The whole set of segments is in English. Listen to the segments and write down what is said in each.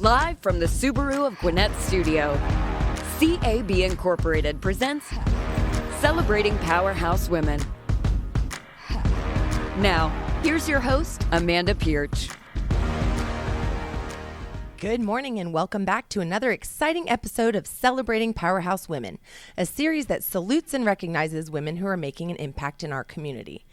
Live from the Subaru of Gwinnett studio, CAB Incorporated presents Celebrating Powerhouse Women. Now, here's your host, Amanda Pierce. Good morning and welcome back to another exciting episode of Celebrating Powerhouse Women, a series that salutes and recognizes women who are making an impact in our community.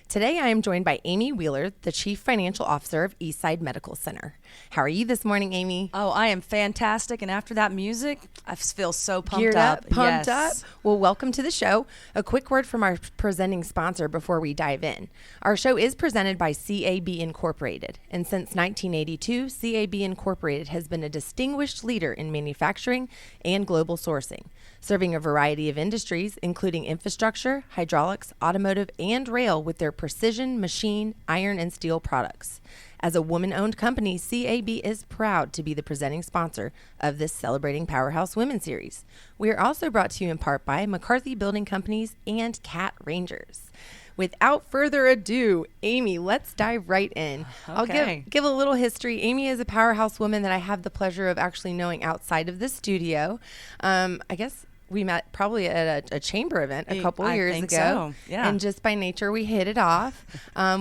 Today I am joined by Amy Wheeler, the Chief Financial Officer of Eastside Medical Center. How are you this morning, Amy? Oh, I am fantastic. And after that music, I feel so pumped Geared up. Pumped yes. up. Well, welcome to the show. A quick word from our presenting sponsor before we dive in. Our show is presented by CAB Incorporated. And since 1982, CAB Incorporated has been a distinguished leader in manufacturing and global sourcing, serving a variety of industries, including infrastructure, hydraulics, automotive, and rail with their precision, machine, iron, and steel products. As a woman-owned company, CAB is proud to be the presenting sponsor of this Celebrating Powerhouse Women series. We are also brought to you in part by McCarthy Building Companies and Cat Rangers. Without further ado, Amy, let's dive right in. Okay. I'll give a little history. Amy is a powerhouse woman that I have the pleasure of actually knowing outside of the studio. I guess we met probably at a chamber event a couple years ago. So. Yeah. And just by nature, we hit it off.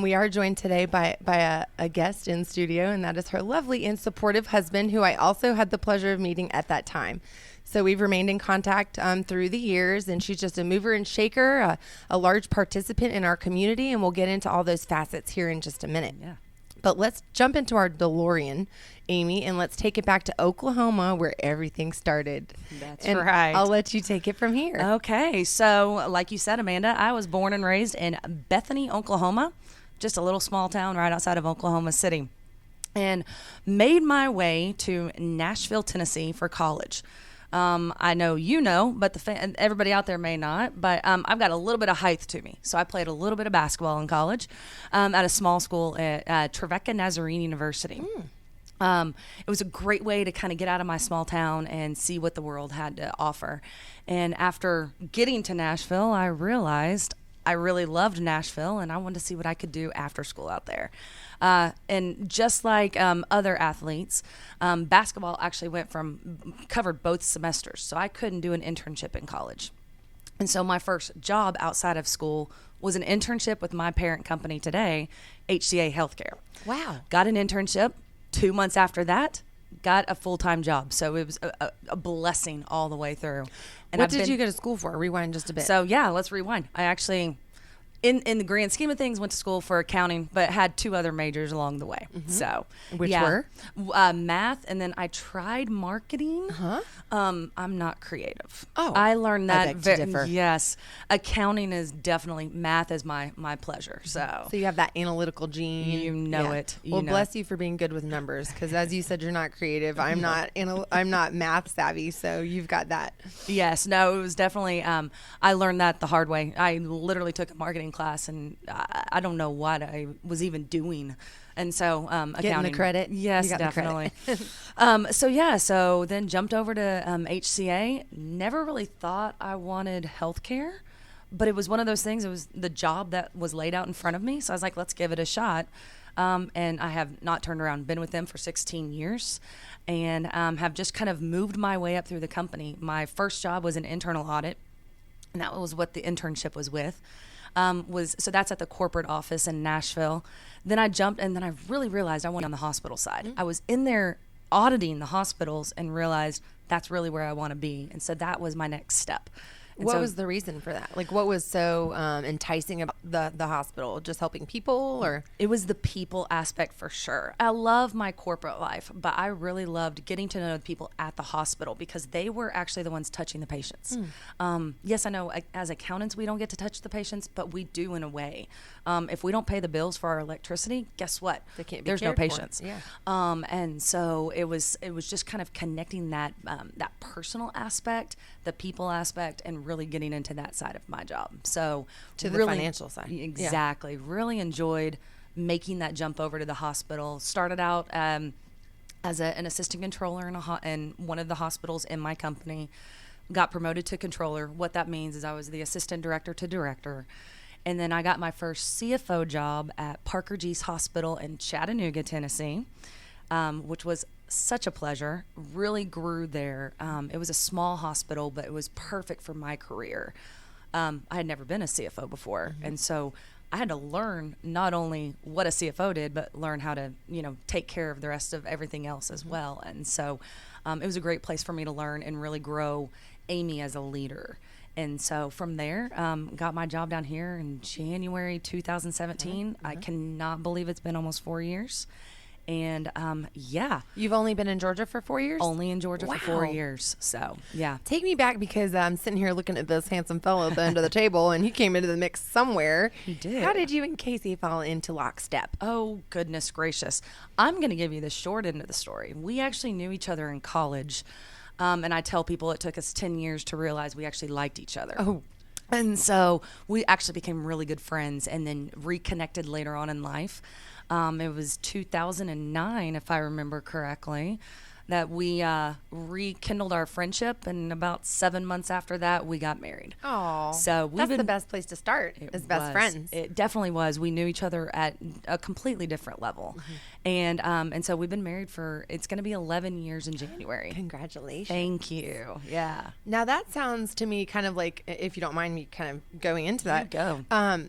We are joined today by a guest in studio, and that is her lovely and supportive husband, who I also had the pleasure of meeting at that time. So we've remained in contact through the years, and she's just a mover and shaker, a large participant in our community, and we'll get into all those facets here in just a minute. Yeah. But let's jump into our DeLorean, Amy, and let's take it back to Oklahoma, where everything started. That's and right. I'll let you take it from here. Okay. So, like you said, Amanda, I was born and raised in Bethany, Oklahoma, just a little small town right outside of Oklahoma City, and made my way to Nashville, Tennessee for college. I know you know, but everybody out there may not, but I've got a little bit of height to me. So I played a little bit of basketball in college at a small school at Trevecca Nazarene University. It was a great way to kind of get out of my small town and see what the world had to offer. And after getting to Nashville, I realized I really loved Nashville, and I wanted to see what I could do after school out there. And just like other athletes, basketball actually covered both semesters, so I couldn't do an internship in college. And so my first job outside of school was an internship with my parent company today, HCA Healthcare. Wow. Got an internship. 2 months after that, got a full-time job. So it was a blessing all the way through. And What did you go to school for? Rewind just a bit. So, yeah, let's rewind. I actually, in the grand scheme of things, went to school for accounting, but had 2 other majors along the way. Mm-hmm. So, Which were? Math, and then I tried marketing. Uh-huh. I'm not creative. Oh, I learned that. I beg to differ. Yes. Accounting is definitely, math is my pleasure. So you have that analytical gene. You know it. Well, bless you for being good with numbers, because as you said, you're not creative. I'm not I'm not math savvy, so you've got that. Yes. No, it was definitely, I learned that the hard way. I literally took a marketing class, and I don't know what I was even doing. And so accounting. Getting the credit? Yes, definitely. So then jumped over to HCA. Never really thought I wanted healthcare, but it was one of those things. It was the job that was laid out in front of me. So I was like, let's give it a shot. And I have not turned around, been with them for 16 years, and have just kind of moved my way up through the company. My first job was an internal audit, and that was what the internship was with. So that's at the corporate office in Nashville. Then I jumped, and then I really realized I wanted on the hospital side. Mm-hmm. I was in there auditing the hospitals and realized that's really where I want to be. And so that was my next step. And what was the reason for that? Like, what was so enticing about the hospital? Just helping people, or? It was the people aspect for sure. I love my corporate life, but I really loved getting to know the people at the hospital, because they were actually the ones touching the patients. Yes, I know as accountants we don't get to touch the patients, but we do in a way. If we don't pay the bills for our electricity, guess what? They can't be There's no cared for. patients. Yeah. And so it was just kind of connecting that personal aspect, the people aspect, and really getting into that side of my job. So to the financial side. Exactly. Yeah. Really enjoyed making that jump over to the hospital. Started out as an assistant controller in one of the hospitals in my company. Got promoted to controller. What that means is I was the assistant director to director. And then I got my first CFO job at Parker G's Hospital in Chattanooga, Tennessee, which was such a pleasure. Really grew there. It was a small hospital, but it was perfect for my career. I had never been a CFO before, and so I had to learn not only what a CFO did, but learn how to, take care of the rest of everything else as well. And so it was a great place for me to learn and really grow Amy as a leader. And so from there, got my job down here in January 2017. I cannot believe it's been almost 4 years. And You've only been in Georgia for 4 years? Only in Georgia for 4 years. So, yeah. Take me back, because I'm sitting here looking at this handsome fellow at the end of the table, and he came into the mix somewhere. He did. How did you and Casey fall into lockstep? Oh, goodness gracious. I'm going to give you the short end of the story. We actually knew each other in college. And I tell people it took us 10 years to realize we actually liked each other. Oh. And so we actually became really good friends and then reconnected later on in life. It was 2009, if I remember correctly, that we rekindled our friendship, and about 7 months after that, we got married. Oh, so that's the best place to start, as best friends. It definitely was. We knew each other at a completely different level, and so we've been married for, it's going to be 11 years in January. Congratulations. Thank you. Yeah. Now that sounds to me kind of like, if you don't mind me kind of going into that, go.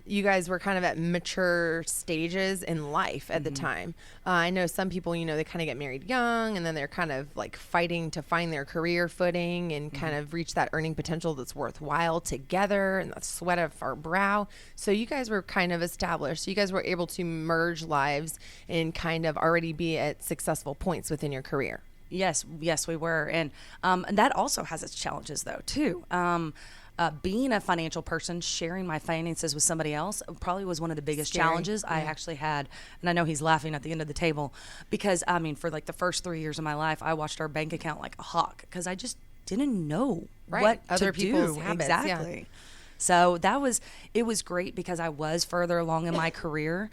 You guys were kind of at mature stages in life at the time. I know some people, they kind of get married young, and then they're kind of like fighting to find their career footing and kind of reach that earning potential that's worthwhile together, and the sweat of our brow. So you guys were kind of established. You guys were able to merge lives and kind of already be at successful points within your career. Yes, we were. And that also has its challenges, though, too. Being a financial person, sharing my finances with somebody else probably was one of the biggest challenges I actually had. And I know he's laughing at the end of the table, because, for like the first 3 years of my life, I watched our bank account like a hawk, because I just didn't know what other to people's do. habits. Exactly. Yeah. So it was great, because I was further along in my career.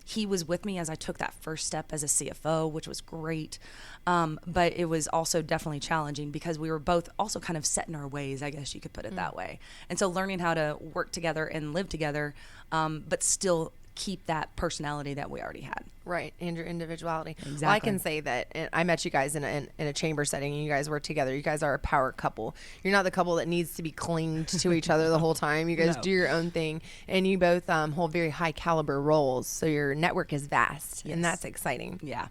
He was with me as I took that first step as a CFO, which was great. But it was also definitely challenging, because we were both also kind of set in our ways, I guess you could put it that way. And so learning how to work together and live together, but still keep that personality that we already had. Right, and your individuality. Exactly. Well, I can say that I met you guys in a chamber setting, and you guys were together. You guys are a power couple. You're not the couple that needs to be clinged to each other the whole time. You guys do your own thing, and you both hold very high caliber roles, so your network is vast, and that's exciting. Yeah.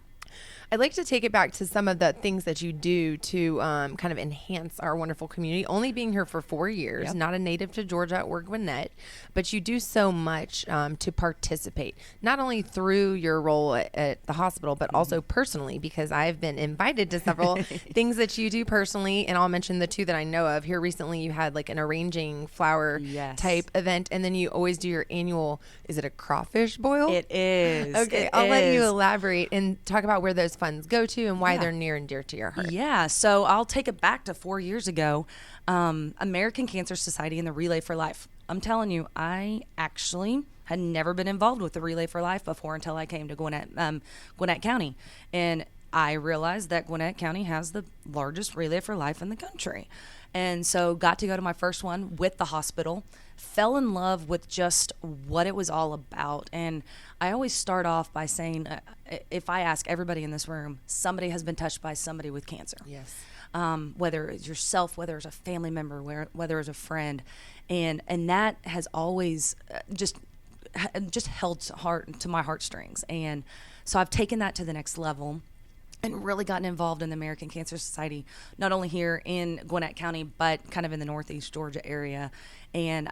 I'd like to take it back to some of the things that you do to kind of enhance our wonderful community. Only being here for 4 years, not a native to Georgia or Gwinnett, but you do so much to participate, not only through your role at the hospital, but also personally, because I've been invited to several things that you do personally, and I'll mention the two that I know of. Here recently, you had like an arranging flower type event, and then you always do your annual, is it a crawfish boil? It is. Okay, I'll let you elaborate and talk about where those funds go to and why they're near and dear to your heart. Yeah, so I'll take it back to 4 years ago, American Cancer Society and the Relay for Life. I'm telling you, I actually had never been involved with the Relay for Life before until I came to Gwinnett County. And I realized that Gwinnett County has the largest Relay for Life in the country. And so got to go to my first one with the hospital, fell in love with just what it was all about. And I always start off by saying, if I ask everybody in this room, somebody has been touched by somebody with cancer. Yes. Whether it's yourself, whether it's a family member, whether it's a friend. And that has always just held to my heartstrings. And so I've taken that to the next level and really gotten involved in the American Cancer Society, not only here in Gwinnett County, but kind of in the Northeast Georgia area. And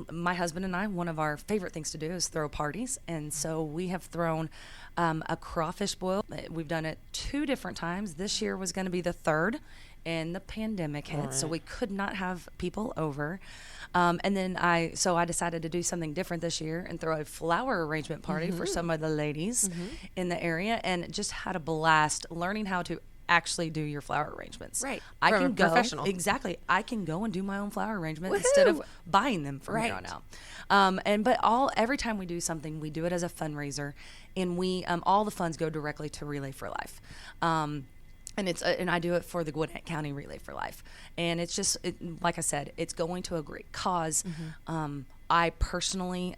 my husband and I, one of our favorite things to do is throw parties. And so we have thrown a crawfish boil. We've done it 2 different times. This year was going to be the 3rd, and the pandemic hit, so we could not have people over. And then I decided to do something different this year and throw a flower arrangement party for some of the ladies in the area, and just had a blast learning how to actually do your flower arrangements. Right. I From can a go professional. Exactly. I can go and do my own flower arrangement instead of buying them from here on out. But every time we do something, we do it as a fundraiser, and we all the funds go directly to Relay for Life. And and I do it for the Gwinnett County Relay for Life. And it's just, like I said, it's going to a great cause. I personally,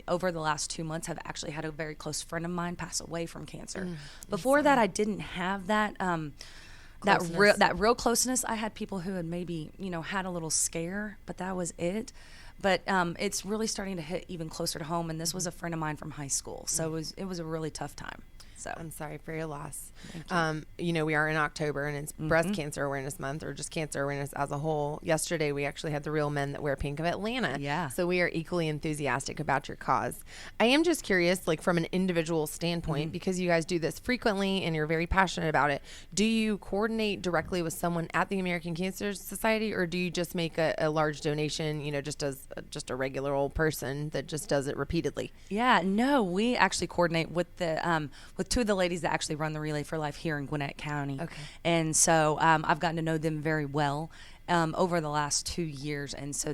over the last 2 months, have actually had a very close friend of mine pass away from cancer. Before that, I didn't have that that real closeness. I had people who had maybe, had a little scare, but that was it. But it's really starting to hit even closer to home. And this was a friend of mine from high school. So it was a really tough time. So I'm sorry for your loss. We are in October, and it's Breast Cancer Awareness Month, or just cancer awareness as a whole. Yesterday, we actually had the Real Men That Wear Pink of Atlanta. Yeah. So we are equally enthusiastic about your cause. I am just curious, like from an individual standpoint, because you guys do this frequently and you're very passionate about it. Do you coordinate directly with someone at the American Cancer Society, or do you just make a large donation, just as just a regular old person that just does it repeatedly? Yeah, no, we actually coordinate with the with two of the ladies that actually run the Relay for Life here in Gwinnett County. Okay. And so I've gotten to know them very well over the last 2 years. And so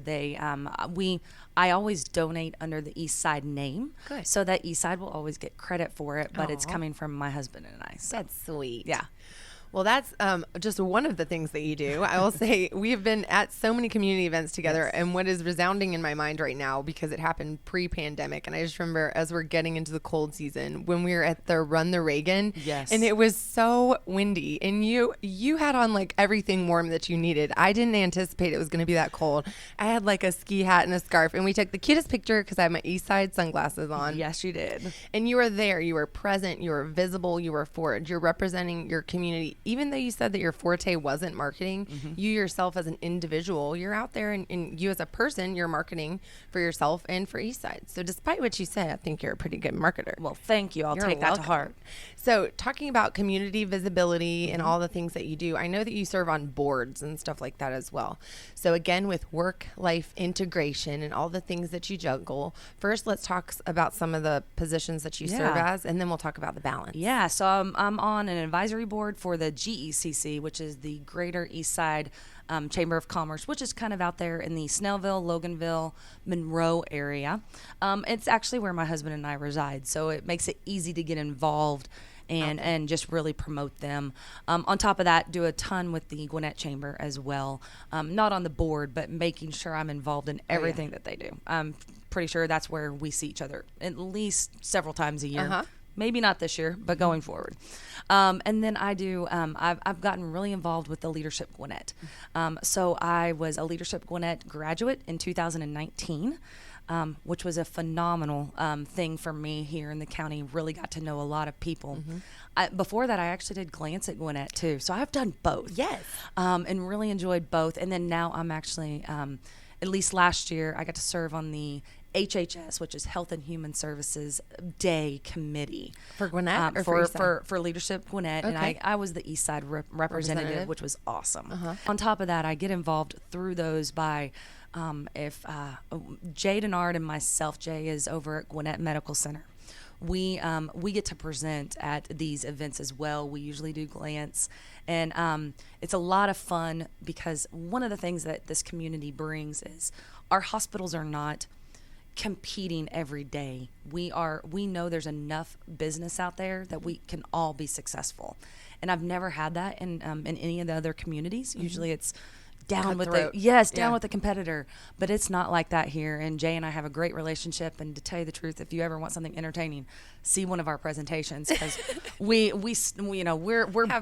I always donate under the Eastside name. Good. So that Eastside will always get credit for it, but it's coming from my husband and I. So. That's sweet. Yeah. Well, that's just one of the things that you do. I will say we have been at so many community events together, and what is resounding in my mind right now, because it happened pre-pandemic, and I just remember as we're getting into the cold season when we were at the Run the Reagan, and it was so windy, and you had on like everything warm that you needed. I didn't anticipate it was going to be that cold. I had like a ski hat and a scarf, and we took the cutest picture because I had my Eastside sunglasses on. Yes, you did. And you were there. You were present. You were visible. You were forward. You're representing your community. Even though you said that your forte wasn't marketing, you yourself as an individual, you're out there, and you as a person, you're marketing for yourself and for Eastside. So despite what you say, I think you're a pretty good marketer. Well, thank you. I'll You're take that to welcome. heart. So talking about community visibility and all the things that you do, I know that you serve on boards and stuff like that as well. So again, with work-life integration and all the things that you juggle, first let's talk about some of the positions that you serve as, and then we'll talk about the balance. Yeah, so I'm on an advisory board for the GECC, which is the Greater Eastside Chamber of Commerce, which is kind of out there in the Snellville, Loganville, Monroe area. It's actually where my husband and I reside, so it makes it easy to get involved and just really promote them. On top of that, do a ton with the Gwinnett Chamber as well. Not on the board, but making sure I'm involved in everything that they do. I'm pretty sure that's where we see each other at least several times a year. Maybe not this year, but going forward. And then I do, I've gotten really involved with the Leadership Gwinnett. So I was a Leadership Gwinnett graduate in 2019. Which was a phenomenal thing for me here in the county. Really got to know a lot of people. Before that, I actually did Glance at Gwinnett too. So I've done both. Yes. And really enjoyed both. And then now I'm actually, at least last year, I got to serve on the HHS, which is Health and Human Services Day Committee. For Gwinnett or for Leadership Gwinnett. Okay. And I was the Eastside representative, which was awesome. On top of that, I get involved through those by if Jay Denard and myself, Jay is over at Gwinnett Medical Center. We get to present at these events as well. We usually do Glance, and it's a lot of fun because one of the things that this community brings is our hospitals are not competing every day. We know there's enough business out there that we can all be successful, and I've never had that in any of the other communities. Usually it's down with the competitor, but it's not like that here. And Jay and I have a great relationship. And to tell you the truth, if you ever want something entertaining, see one of our presentations because we're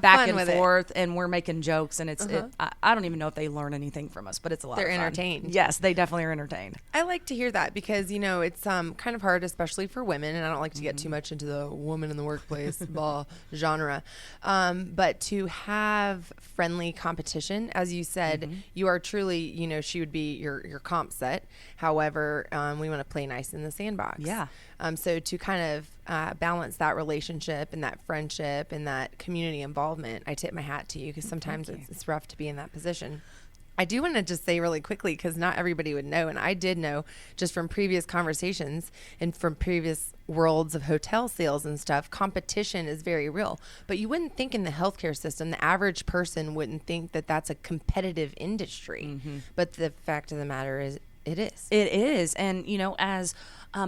back and forth and we're making jokes and I don't even know if they learn anything from us, but it's a lot. They're of fun. entertained. Yes, they definitely are entertained. I like to hear that because it's kind of hard, especially for women, and I don't like to get too much into the woman in the workplace genre, but to have friendly competition, as you said. You are truly, she would be your comp set. However, we want to play nice in the sandbox. Yeah. So to kind of balance that relationship and that friendship and that community involvement, I tip my hat to you because sometimes it's rough to be in that position. I do want to just say really quickly, because not everybody would know, and I did know just from previous conversations and from previous worlds of hotel sales and stuff, competition is very real. But you wouldn't think in the healthcare system, the average person wouldn't think that that's a competitive industry. But the fact of the matter is, it is. It is. And, as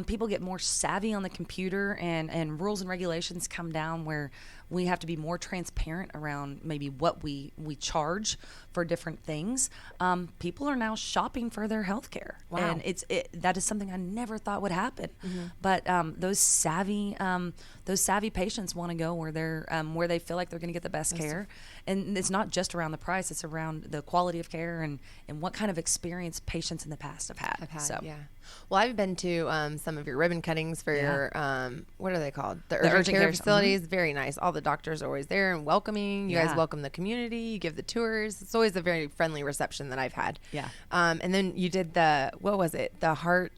people get more savvy on the computer and rules and regulations come down where we have to be more transparent around maybe what we charge for different things. People are now shopping for their health care. Wow. And that is something I never thought would happen. But those savvy patients want to go where they feel like they're going to get the best care. And it's not just around the price, it's around the quality of care and what kind of experience patients in the past have had. So. Yeah. Well, I've been to some of your ribbon cuttings for your, what are they called? The urgent care care facilities. Very nice. All the doctors are always there and welcoming. You guys welcome the community. You give the tours. It's always a very friendly reception that I've had. Yeah. And then you did what was it? The heart,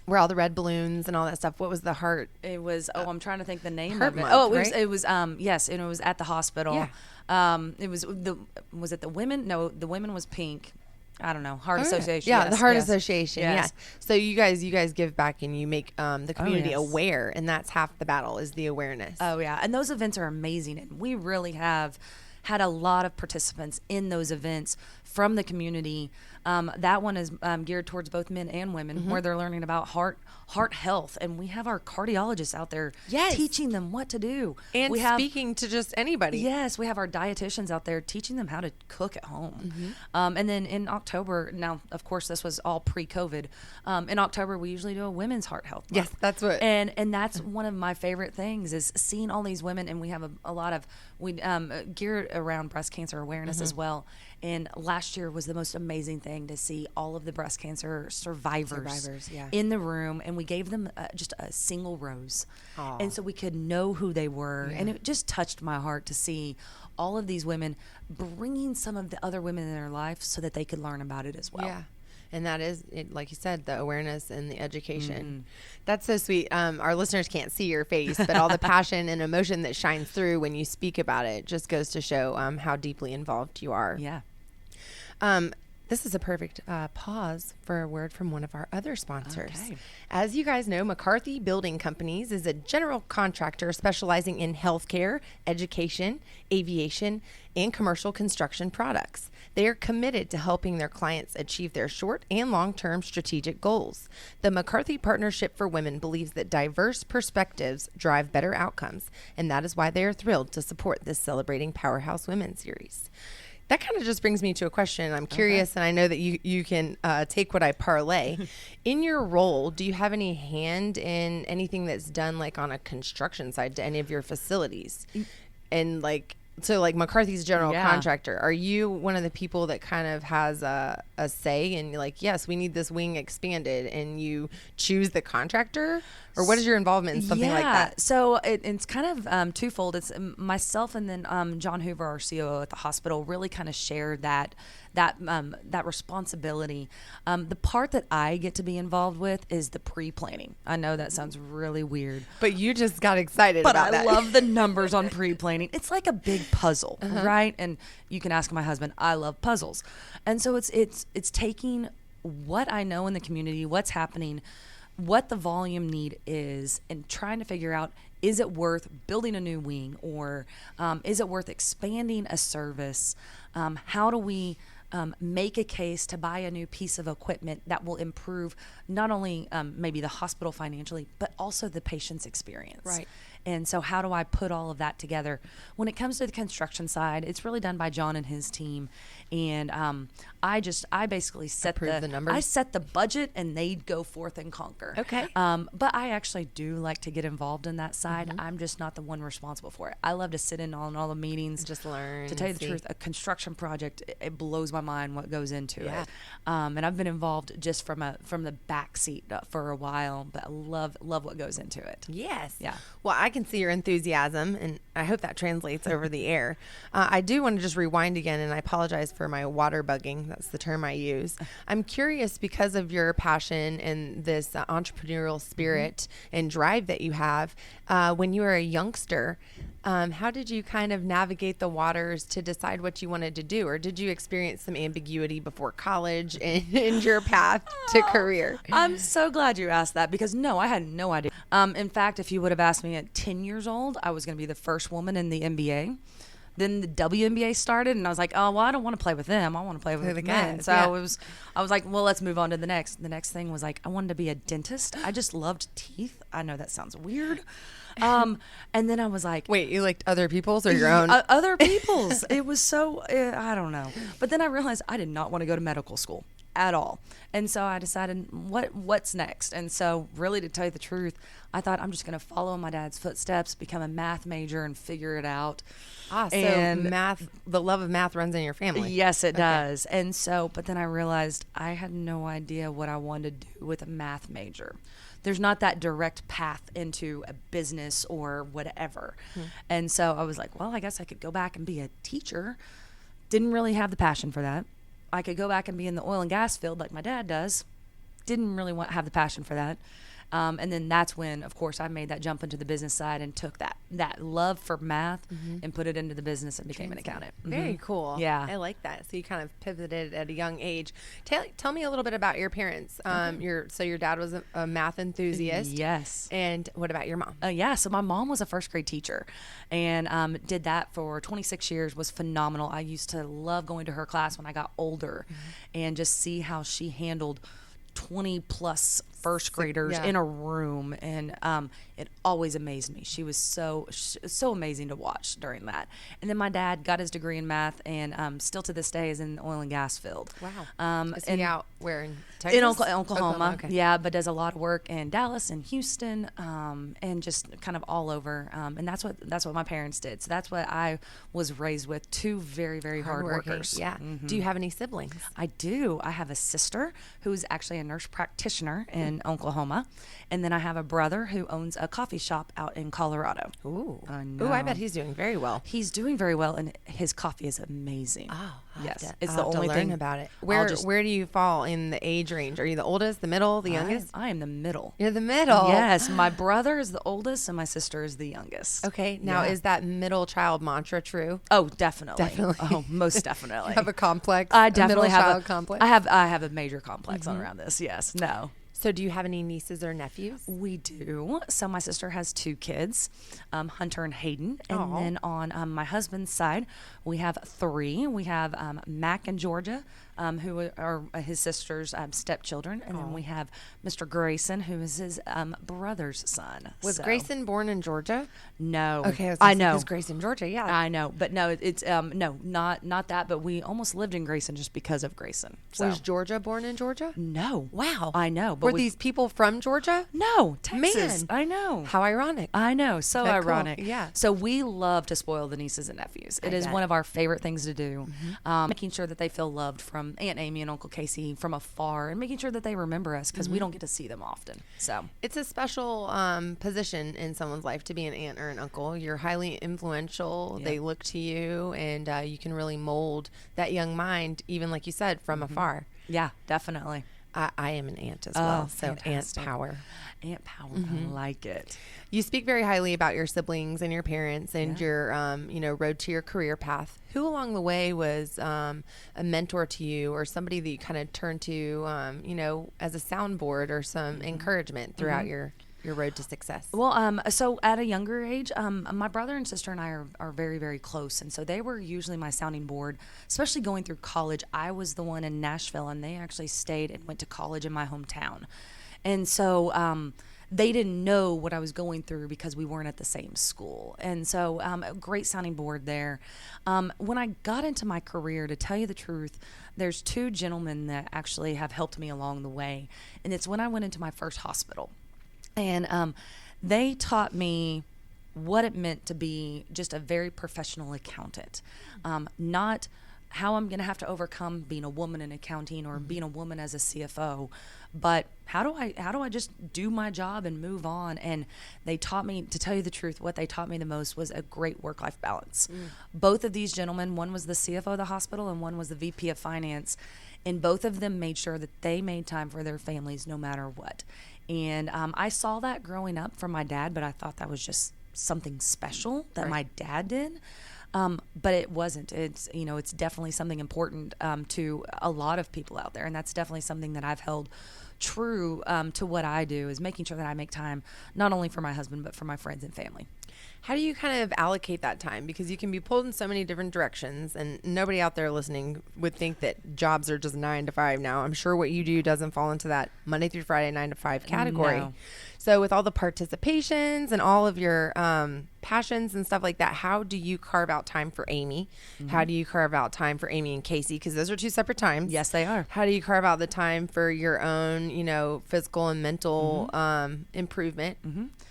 where all the red balloons and all that stuff. What was the heart? It was, I'm trying to think the name Heart of it. Month, It was, yes, and it was at the hospital. Yeah. It was it the women? No, the women was pink. I don't know. Heart Association. Yeah, yes, the Heart yes. Association. Yes. Yeah. So you guys give back and you make the community aware, and that's half the battle is the awareness. Oh yeah, and those events are amazing, and we really have had a lot of participants in those events from the community. That one is geared towards both men and women, where they're learning about heart health, and we have our cardiologists out there teaching them what to do. And speaking to just anybody. Yes, we have our dietitians out there teaching them how to cook at home. And then in October, now of course this was all pre-COVID. In October we usually do a women's heart health month. Yes, that's what. And that's one of my favorite things is seeing all these women, and we have a lot of geared around breast cancer awareness as well. And last year was the most amazing thing to see all of the breast cancer survivors in the room, and we gave them just a single rose. Aww. And so we could know who they were. And it just touched my heart to see all of these women bringing some of the other women in their life so that they could learn about it as well. Yeah. And that is, like you said, the awareness and the education. That's so sweet. Our listeners can't see your face, but all the passion and emotion that shines through when you speak about it just goes to show how deeply involved you are. Yeah. This is a perfect pause for a word from one of our other sponsors. Okay. As you guys know, McCarthy Building Companies is a general contractor specializing in healthcare, education, aviation, and commercial construction products. They are committed to helping their clients achieve their short and long-term strategic goals. The McCarthy Partnership for Women believes that diverse perspectives drive better outcomes, and that is why they are thrilled to support this Celebrating Powerhouse Women series. That kind of just brings me to a question. I'm curious, and I know that you can take what I parlay. In your role, do you have any hand in anything that's done like on a construction side to any of your facilities? And like McCarthy's general contractor, are you one of the people that kind of has a say in like, yes, we need this wing expanded, and you choose the contractor? Or what is your involvement in something like that? So it's kind of twofold. It's myself and then John Hoover, our COO at the hospital, really kind of shared that responsibility. The part that I get to be involved with is the pre-planning. I know that sounds really weird, but you just got excited about that. But I love the numbers on pre-planning. It's like a big puzzle, right? And you can ask my husband. I love puzzles, and so it's taking what I know in the community, what's happening, what the volume need is, and trying to figure out, is it worth building a new wing, or is it worth expanding a service? How do we make a case to buy a new piece of equipment that will improve not only maybe the hospital financially, but also the patient's experience? Right. And so how do I put all of that together? When it comes to the construction side, it's really done by John and his team. And I basically set the numbers. I set the budget, and they go forth and conquer. Okay. But I actually do like to get involved in that side. I'm just not the one responsible for it. I love to sit in on all the meetings. Just learn. To tell you the truth, a construction project, it blows my mind what goes into it. And I've been involved just from the back seat for a while, but I love what goes into it. Yes. Yeah. Well, I can see your enthusiasm, and I hope that translates over the air. I do want to just rewind again, and I apologize for my water bugging. That's the term I use. I'm curious, because of your passion and this entrepreneurial spirit and drive that you have, when you were a youngster, how did you kind of navigate the waters to decide what you wanted to do? Or did you experience some ambiguity before college in your path to career? I'm so glad you asked that, because no, I had no idea. In fact, if you would have asked me at 10 years old, I was going to be the first woman in the NBA. then the WNBA started, and I was like, oh, well, I don't want to play with them. I want to play with the men. guys. So Yeah. I was like, well, let's move on to the next. The next thing was like, I wanted to be a dentist. I just loved teeth. I know that sounds weird. And then I was like, Wait, you liked other people's or your own? other people's. It was so, I don't know. But then I realized I did not want to go to medical school at all. And so I decided, what's next? And so really, to tell you the truth, I thought I'm just going to follow in my dad's footsteps, become a math major and figure it out. So math, the love of math runs in your family. Yes, it does. And so, but then I realized I had no idea what I wanted to do with a math major. There's not that direct path into a business or whatever. And so I was like, well, I guess I could go back and be a teacher. Didn't really have the passion for that. I could go back and be in the oil and gas field like my dad does. Didn't really have the passion for that. And then that's when, of course, I made that jump into the business side and took that love for math and put it into the business and became an accountant. Very cool. Yeah. I like that. So you kind of pivoted at a young age. Tell me a little bit about your parents. Your dad was a math enthusiast. Yes. And what about your mom? Yeah, so my mom was a first grade teacher and did that for 26 years, was phenomenal. I used to love going to her class when I got older and just see how she handled 20 plus first graders in a room, and it always amazed me. She was so amazing to watch during that. And then my dad got his degree in math, and still to this day is in the oil and gas field. Wow. Is he out where in Texas? In Oklahoma. Okay. Yeah, but does a lot of work in Dallas and Houston, and just kind of all over. And that's what my parents did. So that's what I was raised with. Two very, very hard workers. Yeah. Do you have any siblings? I do. I have a sister who's actually a nurse practitioner in Oklahoma, and then I have a brother who owns a coffee shop out in Colorado. Ooh. I know. Ooh, I bet he's doing very well. He's doing very well, and his coffee is amazing. Oh, yes, it's it's the only thing about it. Where do you fall in the age range? Are you the oldest, the middle, the youngest? I am the middle. You're the middle. Yes, my brother is the oldest, and my sister is the youngest. Okay, now is that middle child mantra true? Oh, definitely. Definitely. Oh, most definitely. You have a complex. I definitely a middle have child complex. I have a major complex on around this. Yes. No. So do you have any nieces or nephews? We do. So my sister has two kids, Hunter and Hayden. And then on my husband's side, we have three. We have Mac and Georgia, who are his sister's stepchildren. And then we have Mr. Grayson, who is his brother's son. Was Grayson born in Georgia? No. Okay, I know. Because Grayson, Georgia, yeah. I know. But no, it's no, not that. But we almost lived in Grayson just because of Grayson. So. Was Georgia born in Georgia? No. Wow. I know. But Were these people from Georgia? No, Texas. Man. I know. How ironic. I know. So Okay, cool. ironic. Yeah. So we love to spoil the nieces and nephews. It is bet. one of our favorite things to do. Making sure that they feel loved from Aunt Amy and Uncle Casey from afar, and making sure that they remember us because we don't get to see them often. So it's a special position in someone's life to be an aunt or an uncle. You're highly influential. Yep. They look to you, and you can really mold that young mind, even like you said, from afar. yeah, definitely. I am an aunt as well, so fantastic. Aunt Power. Aunt Power, I like it. You speak very highly about your siblings and your parents and your, road to your career path. Who along the way was a mentor to you, or somebody that you kind of turned to, as a soundboard or some encouragement throughout your road to success? Well, so at a younger age, my brother and sister and I are very, very close. And so they were usually my sounding board, especially going through college. I was the one in Nashville, and they actually stayed and went to college in my hometown. And so they didn't know what I was going through because we weren't at the same school. And so a great sounding board there. When I got into my career, to tell you the truth, there's two gentlemen that actually have helped me along the way. And it's when I went into my first hospital. And they taught me what it meant to be just a very professional accountant, not how I'm going to have to overcome being a woman in accounting or being a woman as a CFO, but how do I just do my job and move on? And they taught me, to tell you the truth, what they taught me the most was a great work-life balance. Both of these gentlemen, one was the CFO of the hospital and one was the VP of finance, and both of them made sure that they made time for their families no matter what. And I saw that growing up from my dad, but I thought that was just something special that my dad did. But it wasn't. It's definitely something important to a lot of people out there, and that's definitely something that I've held true to what I do, is making sure that I make time not only for my husband but for my friends and family. How do you kind of allocate that time? Because you can be pulled in so many different directions, and nobody out there listening would think that jobs are just 9 to 5 now. I'm sure what you do doesn't fall into that Monday through Friday 9 to 5 category. No. So with all the participations and all of your passions and stuff like that, how do you carve out time for Amy? How do you carve out time for Amy and Casey? Because those are 2 separate times. Yes, they are. How do you carve out the time for your own, physical and mental improvement?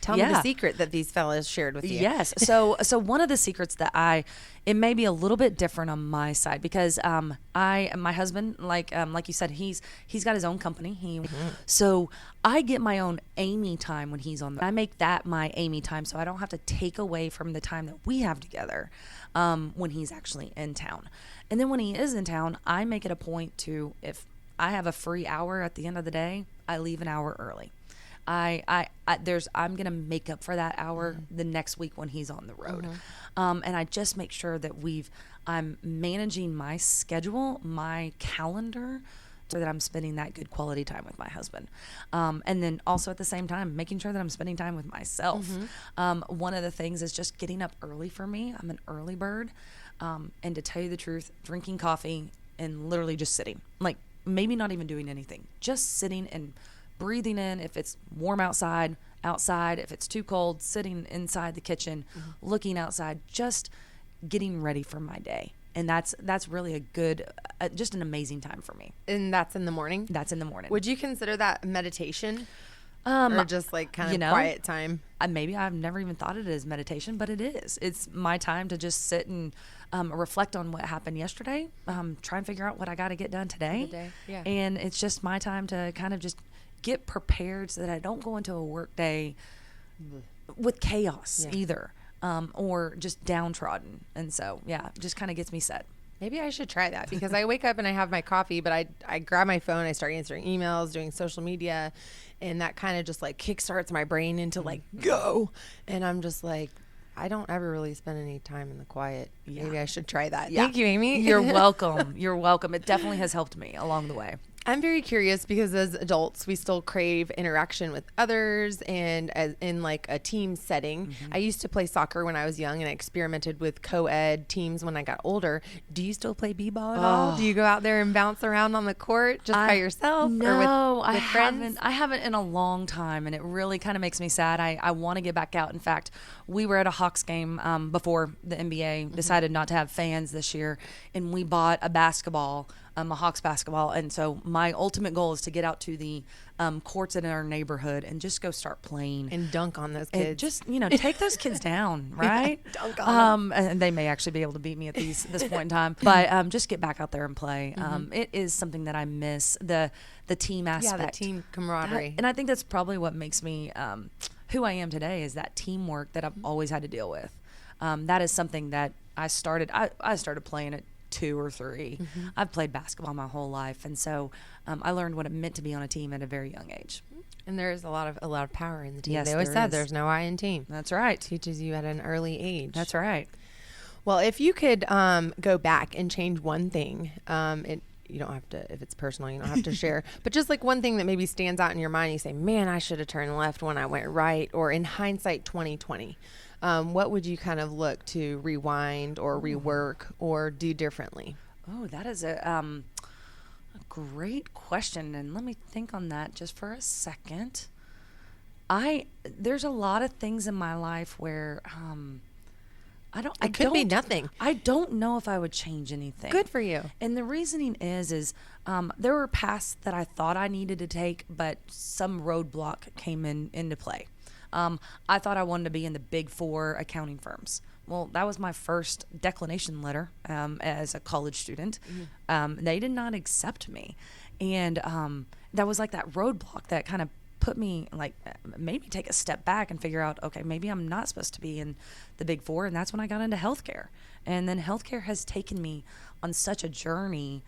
Tell me the secret that these fellas shared with you. Yes. So one of the secrets that it may be a little bit different on my side because my husband, like you said, he's got his own company. So I get my own Amy time when he's on. I make that my Amy time, so I don't have to take away from the time that we have together when he's actually in town. And then when he is in town, I make it a point to, if I have a free hour at the end of the day, I leave an hour early. I'm gonna make up for that hour the next week when he's on the road, and I just make sure that I'm managing my schedule, my calendar, so that I'm spending that good quality time with my husband, and then also at the same time making sure that I'm spending time with myself. One of the things is just getting up early for me. I'm an early bird, and to tell you the truth, drinking coffee and literally just sitting, like maybe not even doing anything, just sitting and breathing in. If it's warm outside, if it's too cold, sitting inside the kitchen, looking outside, just getting ready for my day. And that's really a good, just an amazing time for me. And that's in the morning? That's in the morning. Would you consider that meditation? Or just like kind of quiet time? Maybe I've never even thought of it as meditation, but it is. It's my time to just sit and reflect on what happened yesterday, try and figure out what I got to get done today. Yeah. And it's just my time to kind of just get prepared so that I don't go into a work day with chaos either, or just downtrodden. And so, it just kind of gets me set. Maybe I should try that because I wake up and I have my coffee, but I grab my phone, I start answering emails, doing social media, and that kind of just like kickstarts my brain into like go. And I'm just like, I don't ever really spend any time in the quiet. Maybe I should try that. Thank you, Amy. You're welcome. You're welcome. It definitely has helped me along the way. I'm very curious because as adults, we still crave interaction with others and as in like a team setting. I used to play soccer when I was young and I experimented with co-ed teams when I got older. Do you still play b-ball at all? Do you go out there and bounce around on the court just by yourself? No, or with friends? I haven't in a long time, and it really kind of makes me sad. I want to get back out. In fact, we were at a Hawks game before the NBA decided not to have fans this year, and we bought a basketball, a Hawks basketball. And so my ultimate goal is to get out to the courts in our neighborhood and just go start playing. And dunk on those kids. And just, take those kids down, right? Dunk on them. And they may actually be able to beat me at this point in time. But just get back out there and play. It is something that I miss, the team aspect. Yeah, the team camaraderie. And I think that's probably what makes me who I am today is that teamwork that I've always had to deal with. That is something that I started playing at 2 or 3. I've played basketball my whole life, and so I learned what it meant to be on a team at a very young age. And there's a lot of power in the team. Yes, they always there said is. There's no I in team. That's right. It teaches you at an early age. That's right. Well, if you could go back and change one thing, you don't have to, if it's personal, you don't have to share, but just like one thing that maybe stands out in your mind, you say, man, I should have turned left when I went right, or in hindsight 2020. What would you kind of look to rewind or rework or do differently? Oh, that is a great question. And let me think on that just for a second. There's a lot of things in my life where It could be nothing. I don't know if I would change anything. Good for you. And the reasoning is there were paths that I thought I needed to take, but some roadblock came into play. I thought I wanted to be in the big 4 accounting firms. Well, that was my first declination letter as a college student. They did not accept me. And that was like that roadblock that kind of put me like maybe take a step back and figure out, okay, maybe I'm not supposed to be in the big 4. And that's when I got into healthcare. And then healthcare has taken me on such a journey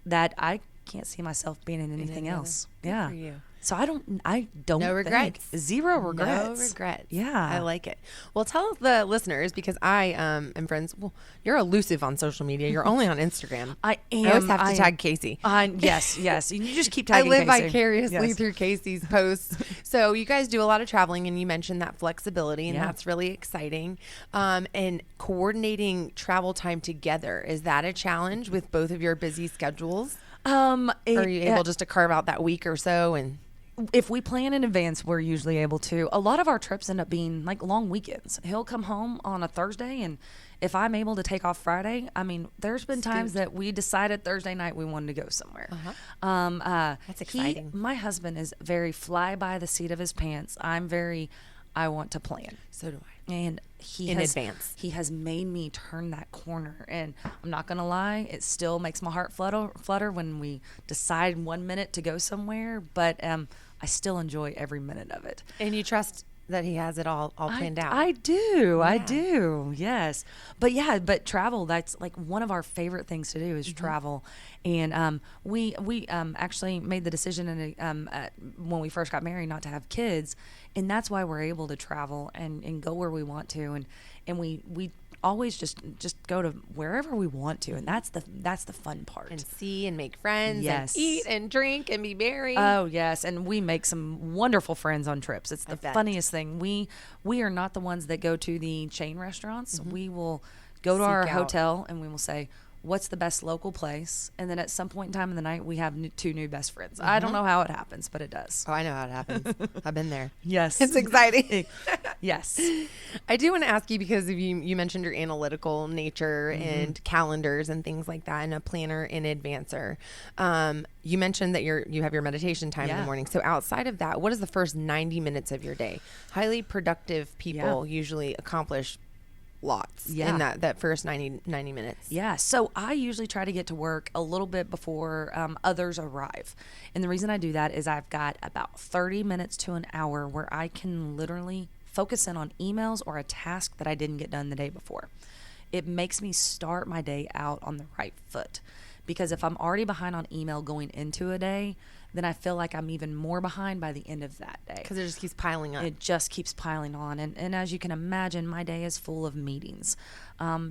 that I can't see myself being in anything other. else. Good Yeah. for you. So I don't No regrets. Zero regrets. No regrets. Yeah. I like it. Well, tell the listeners, because I am friends. Well, you're elusive on social media. You're only on Instagram. I am. I always have to tag Casey. Yes. You just keep I tagging live Casey. vicariously Yes. through Casey's posts. So you guys do a lot of traveling, and you mentioned that flexibility, and Yeah. that's really exciting. And coordinating travel time together, is that a challenge with both of your busy schedules? Are you able just to carve out that week or so? And if we plan in advance, we're usually able to. A lot of our trips end up being like long weekends. He'll come home on a Thursday, and if I'm able to take off Friday, I mean, there's been times that we decided Thursday night we wanted to go somewhere. That's exciting. My husband is very fly by the seat of his pants. I want to plan. so do I. And he In has, advance. He has made me turn that corner, and I'm not gonna lie, it still makes my heart flutter when we decide 1 minute to go somewhere. But I still enjoy every minute of it. And you trust that he has it all planned out. I do. Yes. But travel, that's like one of our favorite things to do is travel. And we actually made the decision when we first got married not to have kids, and that's why we're able to travel and go where we want to, and we always just go to wherever we want to, and that's the fun part. and see and make friends Yes. and eat and drink and be merry. Oh yes, and we make some wonderful friends on trips. It's the bet. funniest thing. We are not the ones that go to the chain restaurants. We will go to Seek our out. hotel and we will say, what's the best local place? And then at some point in time in the night, we have two new best friends. I don't know how it happens, but it does. Oh, I know how it happens. I've been there. Yes. It's exciting. Yes. I do want to ask you, because of you mentioned your analytical nature and calendars and things like that, and a planner in advancer. You mentioned that you have your meditation time in the Yeah. morning. So outside of that, what is the first 90 minutes of your day? Highly productive people Yeah. usually accomplish lots Yeah. in that first 90 minutes. Yeah, so I usually try to get to work a little bit before others arrive. And the reason I do that is I've got about 30 minutes to an hour where I can literally focus in on emails or a task that I didn't get done the day before. It makes me start my day out on the right foot. Because if I'm already behind on email going into a day, then I feel like I'm even more behind by the end of that day. Because it just keeps piling up. It just keeps piling on. And as you can imagine, my day is full of meetings.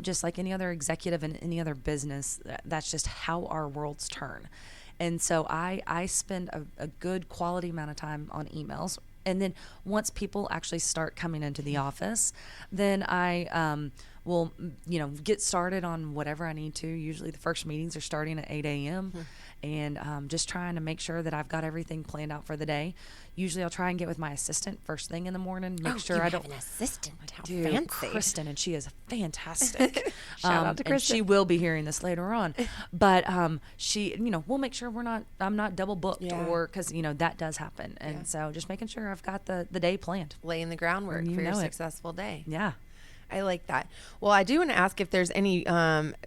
Just like any other executive in any other business, that's just how our worlds turn. And so I spend a good quality amount of time on emails. And then once people actually start coming into the office, then I will, get started on whatever I need to. Usually the first meetings are starting at 8 a.m. And just trying to make sure that I've got everything planned out for the day. Usually I'll try and get with my assistant first thing in the morning, make sure you I have don't. an assistant. How Do fancy. Kristen, and she is fantastic. Shout out to And Kristen. she will be hearing this later on, but she, we'll make sure I'm not double booked, Yeah. or because that does happen, and so just making sure I've got the day planned. Laying the groundwork You for your know it. successful day. Yeah. I like that. Well, I do want to ask if there's any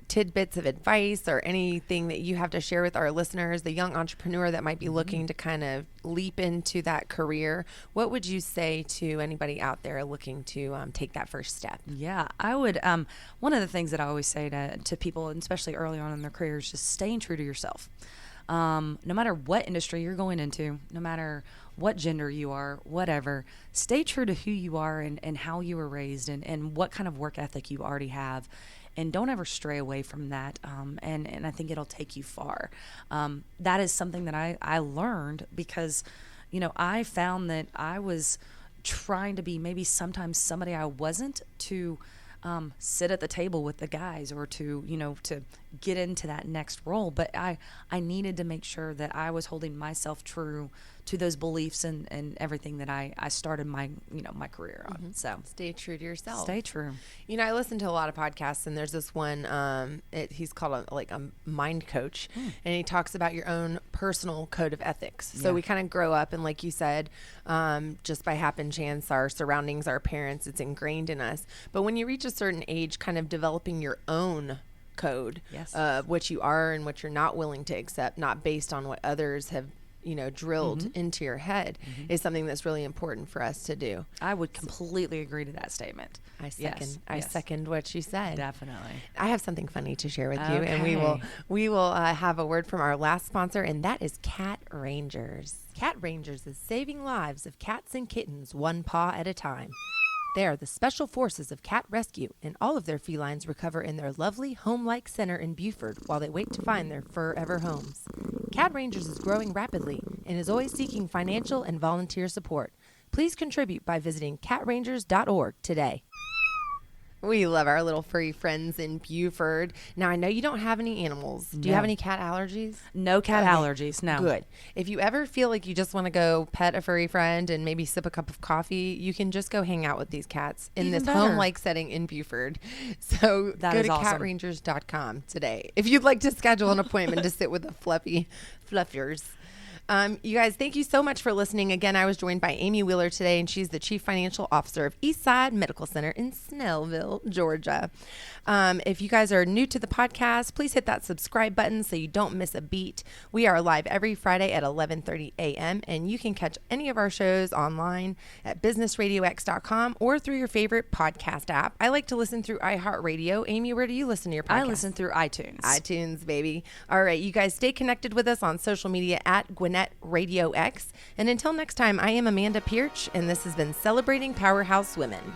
tidbits of advice or anything that you have to share with our listeners, the young entrepreneur that might be looking to kind of leap into that career. What would you say to anybody out there looking to take that first step? Yeah, I would. One of the things that I always say to people, and especially early on in their careers, just staying true to yourself. No matter what industry you're going into, no matter what gender you are, whatever, stay true to who you are and how you were raised and what kind of work ethic you already have. And don't ever stray away from that. And I think it'll take you far. That is something that I learned because, I found that I was trying to be maybe sometimes somebody I wasn't, to sit at the table with the guys, or to get into that next role. But I needed to make sure that I was holding myself true to those beliefs and everything that I started my my career on. So Stay true to yourself. stay true. I listen to a lot of podcasts, and there's this one, he's called a mind coach, and he talks about your own personal code of ethics. So Yeah. we kind of grow up, and like you said, just by happen chance, our surroundings, our parents, it's ingrained in us. But when you reach a certain age, kind of developing your own code Yes. of what you are and what you're not willing to accept, not based on what others have drilled into your head is something that's really important for us to do. I would completely agree to that statement. I second what you said. Definitely. I have something funny to share with you, and we will have a word from our last sponsor, and that is Cat Rangers. Cat Rangers is saving lives of cats and kittens one paw at a time. They are the special forces of cat rescue, and all of their felines recover in their lovely home-like center in Buford while they wait to find their forever homes. Cat Rangers is growing rapidly and is always seeking financial and volunteer support. Please contribute by visiting catrangers.org today. We love our little furry friends in Buford. Now, I know you don't have any animals. Do you have any cat allergies? No cat allergies, no. Good. If you ever feel like you just want to go pet a furry friend and maybe sip a cup of coffee, you can just go hang out with these cats in this home-like setting in Buford. So go to catrangers.com today if you'd like to schedule an appointment to sit with the fluffy fluffers. You guys, thank you so much for listening. Again, I was joined by Amy Wheeler today, and she's the Chief Financial Officer of Eastside Medical Center in Snellville, Georgia. If you guys are new to the podcast, please hit that subscribe button so you don't miss a beat. We are live every Friday at 11:30 a.m., and you can catch any of our shows online at businessradiox.com or through your favorite podcast app. I like to listen through iHeartRadio. Amy, where do you listen to your podcast? I listen through iTunes. iTunes, baby. All right, you guys stay connected with us on social media at Business RadioX. And until next time, I am Amanda Pierce, and this has been Celebrating Powerhouse Women.